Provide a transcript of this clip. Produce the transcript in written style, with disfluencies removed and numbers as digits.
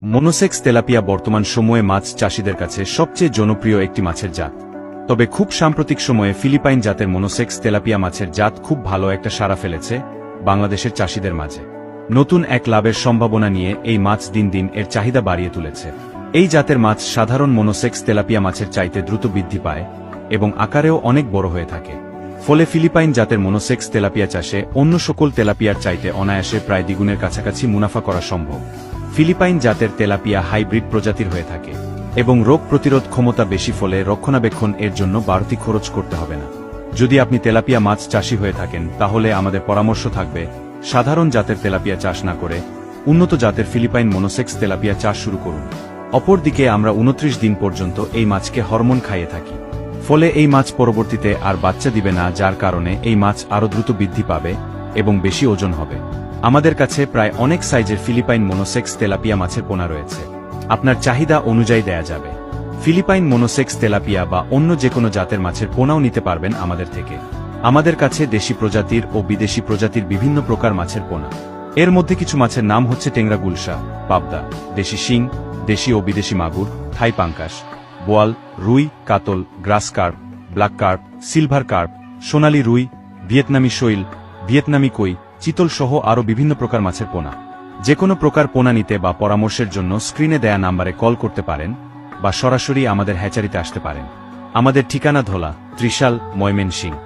Monosex tilapia বর্তমান সময়ে মাছ চাষীদের কাছে সবচেয়ে জনপ্রিয় একটি মাছের জাত। তবে খুব সাম্প্রতিক সময়ে ফিলিপাইন জাতের মনোসেক্স তেলাপিয়া মাছের জাত খুব ভালো একটা সাড়া ফেলেছে বাংলাদেশের চাষীদের মাঝে। নতুন এক লাভের সম্ভাবনা নিয়ে এই মাছ দিন দিন এর চাহিদা বাড়িয়ে তুলেছে। এই জাতের মাছ সাধারণ মনোসেক্স তেলাপিয়া মাছের চাইতে দ্রুত বৃদ্ধি পায় এবং আকারেও অনেক বড় হয়ে থাকে। ফলে ফিলিপাইন জাতের মনোসেক্স তেলাপিয়া চাষে অন্য সকল তেলাপিয়ার চাইতে অনায়াসে প্রায় দ্বিগুণের কাছাকাছি মুনাফা করা সম্ভব। ফিলিপাইন জাতের তেলাপিয়া হাইব্রিড প্রজাতির হয়ে থাকে এবং রোগ প্রতিরোধ ক্ষমতা বেশি, ফলে রক্ষণাবেক্ষণ এর জন্য বাড়তি খরচ করতে হবে না। যদি আপনি তেলাপিয়া মাছ চাষী হয়ে থাকেন তাহলে আমাদের পরামর্শ থাকবে সাধারণ জাতের তেলাপিয়া চাষ না করে উন্নত জাতের ফিলিপাইন মনোসেক্স তেলাপিয়া চাষ শুরু করুন। অপরদিকে আমরা 29 দিন পর্যন্ত এই মাছকে হরমোন খাইয়ে থাকি, ফলে এই মাছ পরবর্তীতে আর বাচ্চা দিবে না, যার কারণে এই মাছ আরও দ্রুত বৃদ্ধি পাবে এবং বেশি ওজন হবে। আমাদের কাছে প্রায় অনেক সাইজের ফিলিপাইন মনোসেক্স তেলাপিয়া মাছের পোনা রয়েছে, আপনার চাহিদা অনুযায়ী দেয়া যাবে। ফিলিপাইন মনোসেক্স তেলাপিয়া বা অন্য যে কোনো জাতের মাছের পোনাও নিতে পারবেন আমাদের থেকে। আমাদের কাছে দেশি প্রজাতির ও বিদেশি প্রজাতির বিভিন্ন প্রকার মাছের পোনা। এর মধ্যে কিছু মাছের নাম হচ্ছে টেংরা, গুলশা, পাবদা, দেশি শিং, দেশি ও বিদেশি মাগুর, থাই পাঙ্কাশ, বোয়াল, রুই, কাতল, grass carp, black carp, silver carp, সোনালী রুই, ভিয়েতনামি শৈল, ভিয়েতনামি কই, চিতল সহ আরও বিভিন্ন প্রকার মাছের পোনা। যে কোনো প্রকার পোনা নিতে বা পরামর্শের জন্য স্ক্রিনে দেয়া নাম্বারে কল করতে পারেন বা সরাসরি আমাদের হ্যাচারিতে আসতে পারেন। আমাদের ঠিকানা ধলা, ত্রিশাল, ময়মনসিংহ।